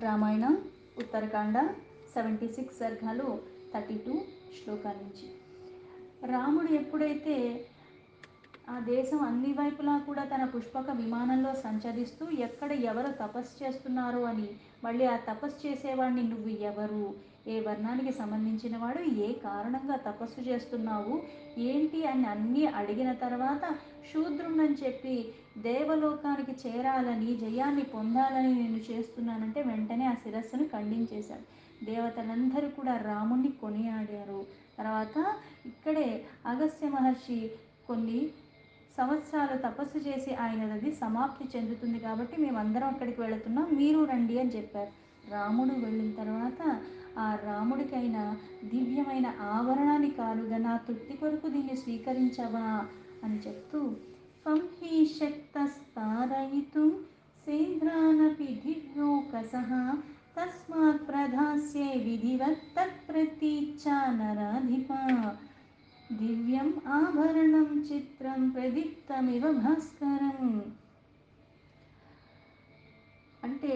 రామాయణం ఉత్తరకాండ 76 సర్గాలు 32 శ్లోకాల నుంచి. రాముడు ఎప్పుడైతే ఆ దేశం అన్ని వైపులా కూడా తన పుష్పక విమానంలో సంచరిస్తూ ఎక్కడ ఎవరు తపస్సు చేస్తున్నారు అని, మళ్ళీ ఆ తపస్సు చేసేవాడిని నువ్వు ఎవరు, ఏ వర్ణానికి సంబంధించిన వాడు, ఏ కారణంగా తపస్సు చేస్తున్నావు ఏంటి అని అన్నీ అడిగిన తర్వాత శూద్రుణ్ణని చెప్పి దేవలోకానికి చేరాలని, జయాన్ని పొందాలని నేను చేస్తున్నానంటే వెంటనే ఆ శిరస్సును ఖండించేశాడు. దేవతలందరూ కూడా రాముణ్ణి కొనియాడారు. తర్వాత ఇక్కడే అగస్త్య మహర్షి కొన్ని సంవత్సరాలు తపస్సు చేసి ఆయనది సమాప్తి చెందుతుంది కాబట్టి మేమందరం అక్కడికి వెళుతున్నాం, మీరు రండి అని చెప్పారు. రాముడు వెళ్ళిన తర్వాత ఆ రాముడికైన దివ్యమైన ఆవరణాన్ని కానుగా నా తృప్తి కొరకు దీన్ని స్వీకరించవా అని చెప్తూ త్వం హి శక్తస్తారయితుం సేంద్రానపి దివ్యోకసః తస్మాత్ ప్రధాస్యే విధివత్ తత్ప్రతీచ్ఛా నరాధిప దివ్యం ఆభరణం చిత్రం ప్రదీప్తమివ భాస్కరం. అంటే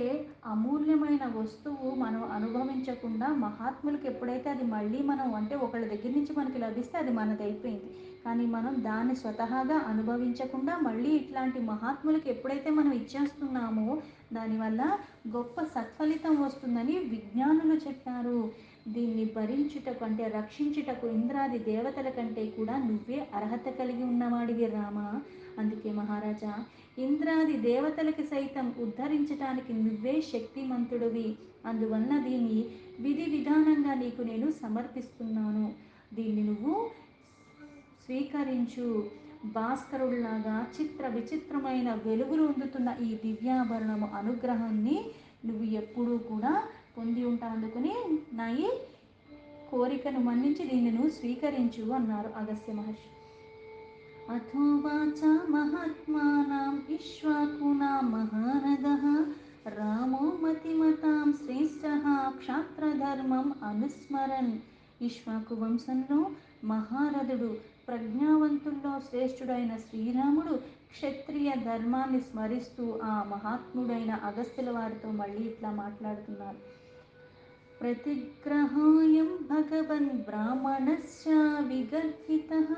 అమూల్యమైన వస్తువు మనం అనుభవించకుండా మహాత్ములకు ఎప్పుడైతే అది మళ్ళీ మనం అంటే ఒకళ్ళ దగ్గర నుంచి మనకి లభిస్తే అది మనది అయిపోయింది. కానీ మనం దాన్ని స్వతహాగా అనుభవించకుండా మళ్ళీ ఇట్లాంటి మహాత్ములకు ఎప్పుడైతే మనం ఇచ్చేస్తున్నామో దానివల్ల గొప్ప సత్ఫలితం వస్తుందని విజ్ఞానులు చెప్పారు. దీన్ని భరించుటకు అంటే రక్షించుటకు ఇంద్రాది దేవతల కంటే కూడా నువ్వే అర్హత కలిగి ఉన్నవాడివి రామా. అందుకే మహారాజా, ఇంద్రాది దేవతలకి సైతం ఉద్ధరించటానికి నువ్వే శక్తిమంతుడివి. అందువలన దీన్ని విధి విధానంగా నీకు నేను సమర్పిస్తున్నాను. దీన్ని నువ్వు స్వీకరించు. భాస్కరుడిలాగా చిత్ర విచిత్రమైన వెలుగులు అందుతున్న ఈ దివ్యాభరణము అనుగ్రహాన్ని నువ్వు ఎప్పుడూ కూడా పొంది ఉంటా. అందుకని నా ఈ కోరికను మన్నించి దీన్ని నువ్వు స్వీకరించు అన్నారు అగస్త్య మహర్షి. అథోవాచ మహాత్మానాం ఇక్ష్వాకునాం మహారథః రామో మతిమతాం శ్రేష్ఠః క్షాత్రధర్మం అనుస్మరన్. ఇక్ష్వాకు వంశంలో మహారథుడు, ప్రజ్ఞావంతుల్లో శ్రేష్ఠుడైన శ్రీరాముడు క్షత్రియ ధర్మాన్ని స్మరిస్తూ ఆ మహాత్ముడైన అగస్త్యుల వారితో మళ్ళీ ఇట్లా మాట్లాడుతున్నారు. ప్రతిగ్రహాయం భగవన్ బ్రాహ్మణస్య విగర్హితః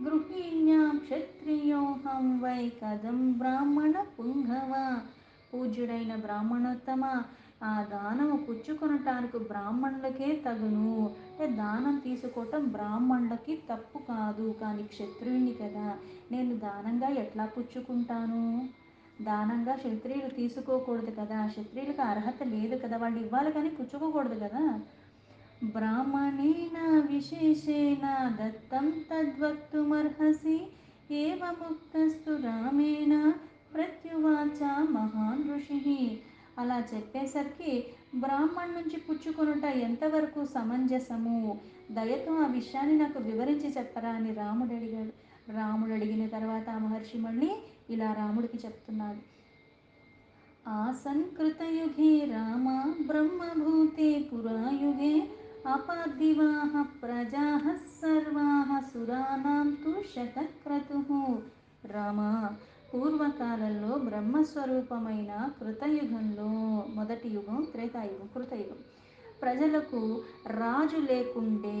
గృహిణ్యాం క్షత్రియోహం వై కథం బ్రాహ్మణ పుంగవ. పూజ్యుడైన బ్రాహ్మణోత్తమ, ఆ దానము పుచ్చుకొనటానికి బ్రాహ్మణులకే తగును. అంటే దానం తీసుకోవటం బ్రాహ్మణులకి తప్పు కాదు, కానీ క్షత్రియుని కదా, నేను దానంగా ఎట్లా పుచ్చుకుంటాను? దానంగా క్షత్రియులు తీసుకోకూడదు కదా, క్షత్రియులకు అర్హత లేదు కదా, వాళ్ళు ఇవ్వాలి కానీ పుచ్చుకోకూడదు కదా. బ్రాహ్మణేన విశేషేణ దత్తం తద్వక్తుమర్హసి ఏవముక్తస్తు రామేణ ప్రత్యువాచ మహాన్ ఋషి. అలా చెప్పేసరికి బ్రాహ్మణ్ నుంచి పుచ్చుకొనుట ఎంతవరకు సమంజసము, దయతో ఆ విషయాన్ని నాకు వివరించి చెప్పరా అని రాముడు అడిగాడు. రాముడు అడిగిన తర్వాత ఆ మహర్షి మళ్ళీ ఇలా రాముడికి చెప్తున్నాడు. ఆసంకృతయుగే రామ బ్రహ్మభూతే పురాయుగే అపార్థివాః ప్రజాః సర్వాః సురాణాం తు శతక్రతుః. రామ, పూర్వకాలంలో బ్రహ్మస్వరూపమైన కృతయుగంలో, మొదటి యుగం త్రేతాయుగం, కృతయుగం, ప్రజలకు రాజు లేకుండే,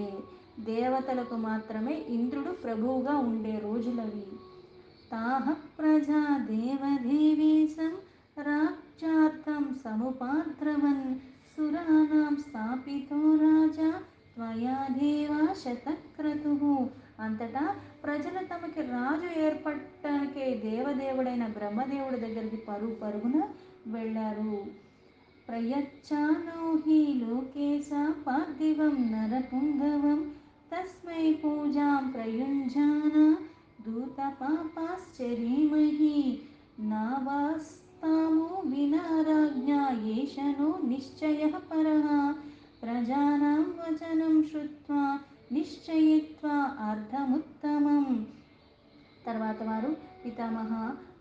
దేవతలకు మాత్రమే ఇంద్రుడు ప్రభువుగా ఉండే రోజులవి. తాః ప్రజా దేవదేవేశం రాజ్యార్థం సముపాద్రవన్ సురాణాం స్థాపితో రాజా త్వయా దేవా శతక్రతుః. అంతటా ప్రజలు తమకి రాజు ఏర్పడటానికి దేవదేవుడైన బ్రహ్మదేవుడి దగ్గరికి పరుగు పరుగున వెళ్ళారు. ప్రయచ్ఛానో హి లోకేశ పార్థివం నరపుంగవం తస్మై పూజాం ప్రయుంజాన దూత పాపాశ్చరీమహి నావాస్తాము వినా రాజ్ఞా ఏషనో నిశ్చయః పరః ప్రజానాం వచనం శ్రుత్వా నిశ్చయిత్వా అర్థముత్తమం. తర్వాత వారు, పితామహ,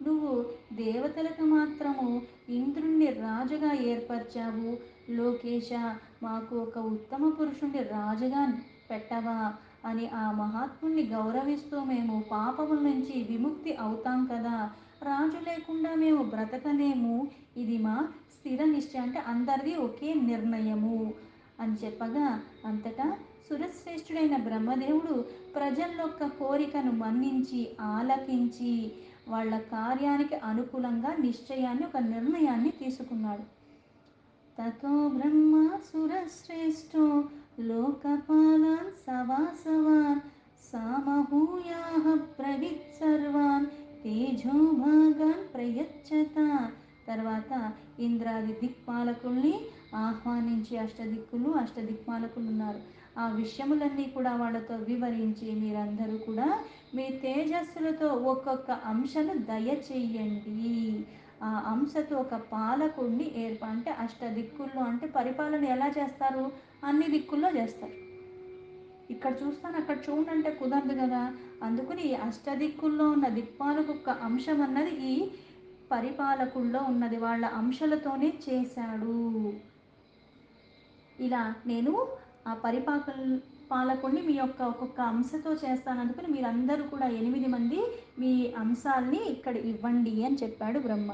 నువ్వు దేవతలకు మాత్రము ఇంద్రుణ్ణి రాజుగా ఏర్పరిచావు, లోకేశ మాకు ఒక ఉత్తమ పురుషుణ్ణి రాజుగా పెట్టవా అని ఆ మహాత్ముని గౌరవిస్తూ మేము పాపముల నుంచి విముక్తి అవుతాం కదా, రాజు లేకుండా మేము బ్రతకలేము, ఇది మా స్థిర నిశ్చయం, అంటే అందరిది ఒకే నిర్ణయము అని చెప్పగా, అంతటా సురశ్రేష్ఠుడైన బ్రహ్మదేవుడు ప్రజల యొక్క కోరికను మన్నించి ఆలకించి వాళ్ళ కార్యానికి అనుకూలంగా నిశ్చయాన్ని, ఒక నిర్ణయాన్ని తీసుకున్నాడు. తతో బ్రహ్మాసురశ్రేష్ఠో లోకపాలాన్ సవాసవాన్ సామహూయాః బ్రవీత్ సర్వాన్ తేజోభాగాన్ ప్రయచ్చత. తర్వాత ఇంద్రాది దిక్పాలకుల్ని ఆహ్వానించి, అష్టదిక్పాలకులు ఉన్నారు, ఆ విషయములన్నీ కూడా వాళ్ళతో వివరించి, మీరందరూ కూడా మీ తేజస్సులతో ఒక్కొక్క అంశను దయచెయ్యండి. ఆ అంశతో ఒక పాలకుడిని అంటే అష్టదిక్కుల్లో అంటే పరిపాలన ఎలా చేస్తారు, అన్ని దిక్కుల్లో చేస్తారు. ఇక్కడ చూస్తాను అక్కడ చూడండి అంటే కుదరదు కదా. అందుకని ఈ అష్టదిక్కుల్లో ఉన్న దిక్పాలకు ఒక అంశం అన్నది ఈ పరిపాలకుల్లో ఉన్నది, వాళ్ళ అంశాలతోనే చేశాడు. ఇలా నేను ఆ పాలకుడిని మీ యొక్క ఒక్కొక్క అంశతో చేస్తాను, అందుకని మీరందరూ కూడా 8 మంది మీ అంశాల్ని ఇక్కడ ఇవ్వండి అని చెప్పాడు బ్రహ్మ.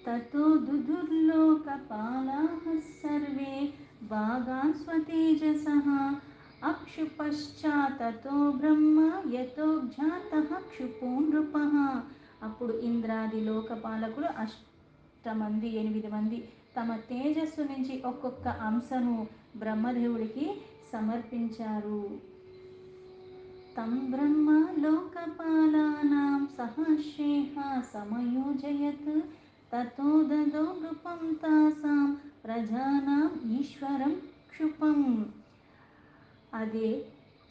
తతో దుదుర్లోకపాలాః సర్వే భాగాన్ స్వతేజసః అక్షుపశ్చాత్తతో బ్రహ్మ యతోజ్ఞాతః క్షుపో నృపః. అప్పుడు ఇంద్రాది లోకపాలకులు 8 మంది తమ తేజస్సు నుంచి ఒక్కొక్క అంశను బ్రహ్మదేవుడికి సమర్పించారు. తం బ్రహ్మ లోకపాలానాం సహర్షేః సమయోజయత్ తతో దదో నృపం తాసాం ప్రజానాం ఈశ్వరం క్షుపం. అదే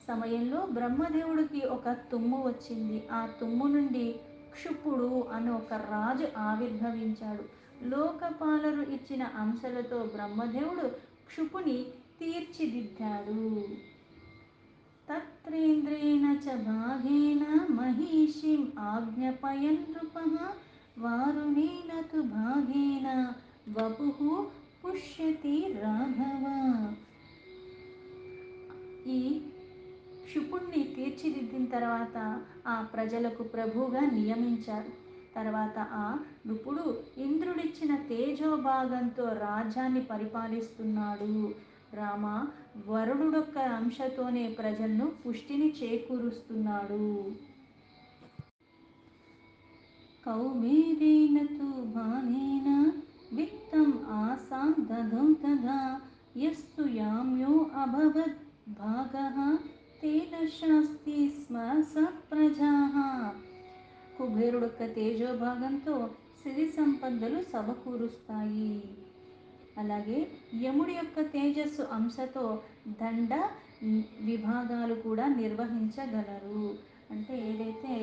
సమయంలో బ్రహ్మదేవుడికి ఒక తుమ్ము వచ్చింది. ఆ తుమ్ము నుండి క్షుపుడు అని ఒక రాజు ఆవిర్భవించాడు. లోకపాలరు ఇచ్చిన అంశాలతో బ్రహ్మదేవుడు క్షుపుని తీర్చిదిద్దాడు. తత్రేంద్రేణ చ భాగేన మహిషిం ఆజ్ఞపయన్ నృపః వారుణేన తు భాగేన వపుః పుష్యతి రాఘవ. ఈ క్షుపుణ్ణి తీర్చిదిద్దిన తర్వాత ఆ ప్రజలకు ప్రభువుగా నియమించారు. తర్వాత ఆ నృపుడు ఇంద్రుడిచ్చిన తేజోభాగంతో రాజ్యాన్ని పరిపాలిస్తున్నాడు. రామ, వరుణుడొక్క అంశతోనే ప్రజలను పుష్టిని చేకూరుస్తున్నాడు. కౌబేరేణ తు బాణేన విత్తం ఆసాం దదౌ తదా యస్తు యామ్యో అభవద్ భాగః తేన శాస్తి స్మ స ప్రజాః. కుబేరుడొక్క తేజోభాగంతో సిరి సంపదలు సమకూరుస్తాయి. అలాగే యముడి యొక్క తేజస్సు అంశతో దండ విభాగాలు కూడా నిర్వహించగలరు. అంటే ఏదైతే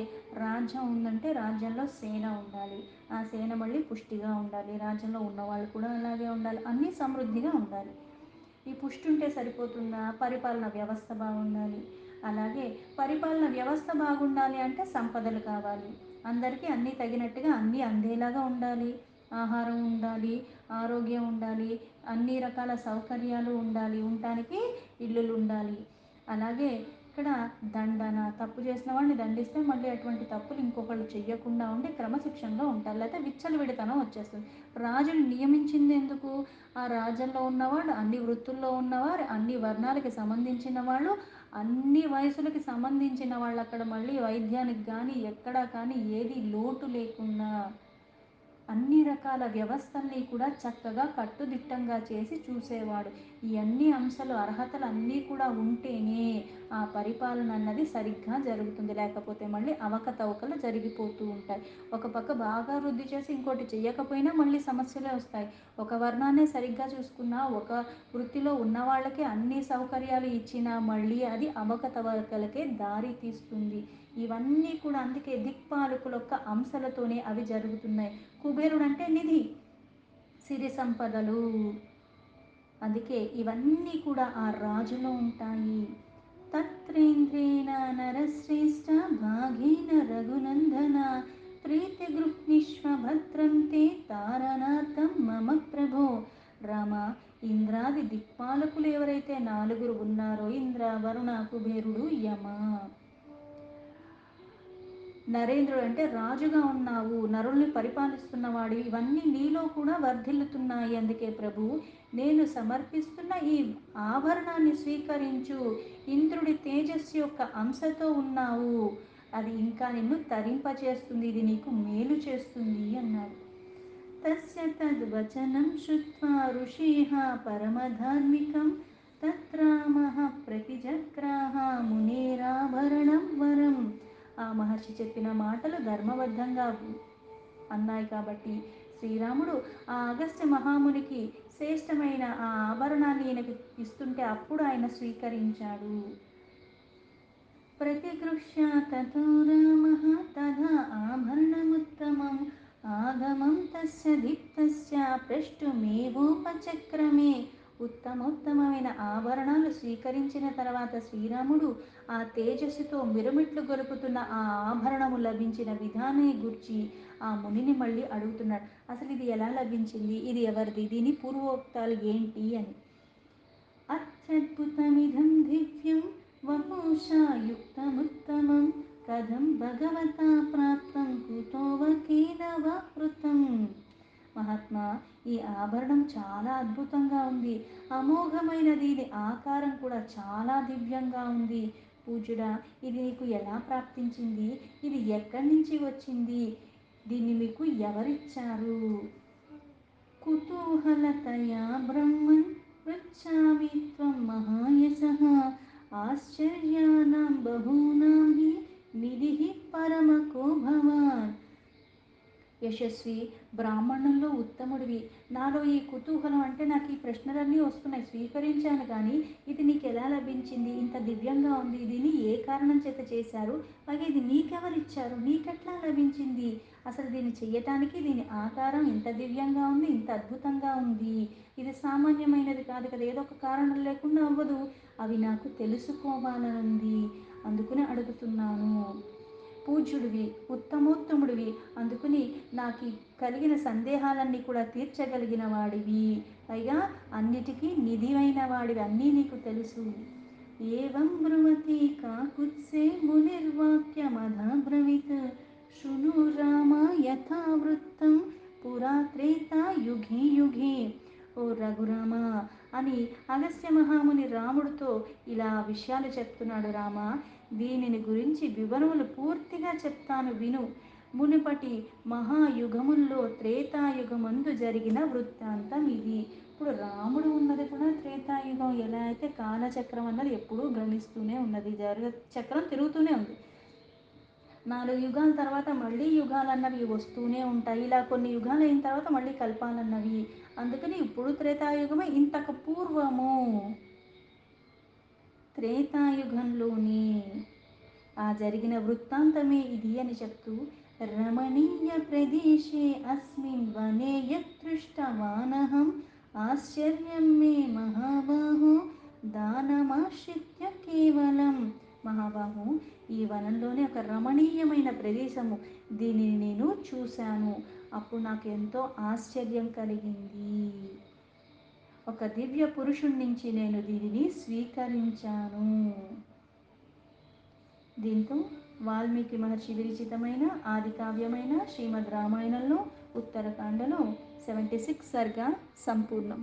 రాజ్యం ఉందంటే రాజ్యంలో సేన ఉండాలి, ఆ సేన మళ్ళీ పుష్టిగా ఉండాలి, రాజ్యంలో ఉన్నవాళ్ళు కూడా అలాగే ఉండాలి, అన్నీ సమృద్ధిగా ఉండాలి. ఈ పుష్టి ఉంటే సరిపోతుందా, పరిపాలన వ్యవస్థ బాగుండాలి. అలాగే పరిపాలన వ్యవస్థ బాగుండాలి అంటే సంపదలు కావాలి, అందరికీ అన్నీ తగినట్టుగా అన్నీ అందేలాగా ఉండాలి, ఆహారం ఉండాలి, ఆరోగ్యం ఉండాలి, అన్ని రకాల సౌకర్యాలు ఉండాలి, ఉండటానికి ఇల్లులు ఉండాలి. అలాగే ఇక్కడ దండన, తప్పు చేసిన వాడిని దండిస్తే మళ్ళీ అటువంటి తప్పులు ఇంకొకళ్ళు చెయ్యకుండా ఉండి క్రమశిక్షణలో ఉంటారు, లేకపోతే విచ్చలవిడితనం వచ్చేస్తుంది. రాజులు నియమించింది ఎందుకు, ఆ రాజ్యంలో ఉన్నవాడు, అన్ని వృత్తుల్లో ఉన్నవారు, అన్ని వర్ణాలకి సంబంధించిన వాళ్ళు, అన్ని వయసులకి సంబంధించిన వాళ్ళు అక్కడ మళ్ళీ వైద్యానికి కానీ ఎక్కడా కానీ ఏది లోటు లేకుండా అన్ని రకాల వ్యవస్థల్ని కూడా చక్కగా కట్టుదిట్టంగా చేసి చూసేవాడు. ఈ అన్ని అంశాలు, అర్హతలు అన్నీ కూడా ఉంటేనే ఆ పరిపాలన అన్నది సరిగ్గా జరుగుతుంది, లేకపోతే మళ్ళీ అవకతవకలు జరిగిపోతూ ఉంటాయి. ఒక పక్క బాగా వృద్ధి చేసి ఇంకోటి చేయకపోయినా మళ్ళీ సమస్యలే వస్తాయి. ఒక వర్ణాన్ని సరిగ్గా చూసుకున్నా, ఒక వృత్తిలో ఉన్న వాళ్ళకే అన్ని సౌకర్యాలు ఇచ్చినా మళ్ళీ అది అవకతవకలకే దారి తీస్తుంది. ఇవన్నీ కూడా అందుకే దిక్పాలకుల యొక్క అంశాలతోనే అవి జరుగుతున్నాయి. కుబేరుడు అంటే నిధి, సిరి సంపదలు, అందుకే ఇవన్నీ కూడా ఆ రాజులో ఉంటాయి. తత్రేంద్రేణ నరశ్రేష్ఠ భాగేన రఘునందన ప్రీతి గృహ్ణిష్వ భద్రం తే తారణార్థం మమ ప్రభో. రామ, ఇంద్రాది దిక్పాలకులు ఎవరైతే 4 ఉన్నారో, ఇంద్ర, వరుణ, కుబేరుడు, యమ, నరేంద్రుడు అంటే రాజుగా ఉన్నావు, నరుల్ని పరిపాలిస్తున్నవాడు, ఇవన్నీ నీలో కూడా వర్ధిల్లుతున్నాయి. అందుకే ప్రభు, నేను సమర్పిస్తున్న ఈ ఆభరణాన్ని స్వీకరించు. ఇంద్రుడి తేజస్సు యొక్క అంశతో ఉన్నావు, అది ఇంకా నిన్ను తరింపచేస్తుంది, ఇది నీకు మేలు చేస్తుంది అన్నాడు. తస్య తద్వచనం శ్రుత్వా ఋషిః పరమధార్మికం తత్రామః ప్రతిజగ్రాహ మునేరాభరణం వరం. ఆ మహర్షి చెప్పిన మాటలు ధర్మబద్ధంగా అన్నాయి కాబట్టి శ్రీరాముడు ఆ అగస్త్య మహామునికి శ్రేష్టమైన ఆ ఆభరణాన్ని ఈయనకు ఇస్తుంటే అప్పుడు ఆయన స్వీకరించాడు. ప్రతిగృహ్య తతో రామః తదా ఆభరణముత్తమం ఆగమం తస్య దీప్తస్య ప్రష్టుమేవోపచక్రమే. ఉత్తమోత్తమైన ఆభరణాలు స్వీకరించిన తర్వాత శ్రీరాముడు ఆ తేజస్సుతో మిరుమిట్లు గొలుపుతున్న ఆ ఆభరణము లభించిన విధానాన్ని గుర్చి ఆ మునిని మళ్ళీ అడుగుతున్నాడు. అసలు ఇది ఎలా లభించింది, ఇది ఎవరిది, దీని పూర్వోక్తాలు ఏంటి అని. అత్యద్భుతమిదం దివ్యం వపుషా యుక్తముత్తమం కథం భగవతా ప్రాప్తం కుతో వకేన వా కృతం. మహాత్మా, ఈ ఆభరణం చాలా అద్భుతంగా ఉంది, అమోఘమైనది, ఇది ఆకారం కూడా చాలా దివ్యంగా ఉంది. పూజ్యుడా, ఇది నీకు ఎలా ప్రాప్తించింది, ఇది ఎక్కడి నుంచి వచ్చింది, దీన్ని మీకు ఎవరిచ్చారు? కుతూహలతయా బ్రహ్మన్ పృచ్ఛామి త్వం మహాయశః ఆశ్చర్యానాం బహూనాం హి నిధిః పరమకో భవాన్. యశస్వి, బ్రాహ్మణుల్లో ఉత్తముడివి, నాలో ఈ కుతూహలం అంటే నాకు ఈ ప్రశ్నలన్నీ వస్తున్నాయి. స్వీకరించాను, కానీ ఇది నీకు ఎలా లభించింది, ఇంత దివ్యంగా ఉంది, దీన్ని ఏ కారణం చేత చేశారు, అలాగే ఇది నీకెవరిచ్చారు, నీకెట్లా లభించింది, అసలు దీన్ని చెయ్యటానికి దీని ఆకారం ఇంత దివ్యంగా ఉంది, ఇంత అద్భుతంగా ఉంది, ఇది సామాన్యమైనది కాదు కదా, ఏదో ఒక కారణం లేకుండా అవ్వదు, అవి నాకు తెలుసుకోవాలనుంది, అందుకుని అడుగుతున్నాను. పూజ్యుడివి, ఉత్తమోత్తముడివి, అందుకుని నాకు కలిగిన సందేహాలన్నీ కూడా తీర్చగలిగిన వాడివి, పైగా అన్నిటికీ నిధివైన వాడివి, అన్నీ నీకు తెలుసు. ఏవం బ్రువతి కాకుత్సే మునిర్వాక్యమధాబ్రవీత్ శృణు రామ యథావృత్తం పురా త్రేతా యుగే యుగే. ఓ రఘురామ అని అగస్త్య మహాముని రాముడితో ఇలా విషయాలు చెప్తున్నాడు. రామ, దీనిని గురించి వివరములు పూర్తిగా చెప్తాను విను. మునుపటి మహాయుగముల్లో త్రేతాయుగమందు జరిగిన వృత్తాంతం ఇది. ఇప్పుడు రాముడు ఉన్నది కూడా త్రేతాయుగం. ఎలా అయితే కాలచక్రం అన్నది ఎప్పుడూ గమనిస్తూనే ఉన్నది, చక్రం తిరుగుతూనే ఉంది. 4 యుగాల తర్వాత మళ్ళీ యుగాలు అన్నవి వస్తూనే ఉంటాయి. ఇలా కొన్ని యుగాలు అయిన తర్వాత మళ్ళీ కల్పాలన్నవి. అందుకని ఇప్పుడు త్రేతాయుగమే, ఇంతకు పూర్వము త్రేతాయుగంలోనే ఆ జరిగిన వృత్తాంతమే ఇది అని చెప్తూ, రమణీయ ప్రదేశే అస్మిన్ వనే యదృష్టవానహం ఆశ్చర్యం మే మహాబాహో దానమాశ్రిత్య కేవలం. మహాబాహు, ఈ వనంలోనే ఒక రమణీయమైన ప్రదేశము, దీనిని నేను చూశాను, అప్పుడు నాకు ఎంతో ఆశ్చర్యం కలిగింది. ఒక దివ్య పురుషుడి నుంచి నేను దీనిని స్వీకరించాను. దీంతో వాల్మీకి మహర్షి విరచితమైన ఆది కావ్యమైన శ్రీమద్ రామాయణంలో ఉత్తరకాండలో 76 సర్గా సంపూర్ణం.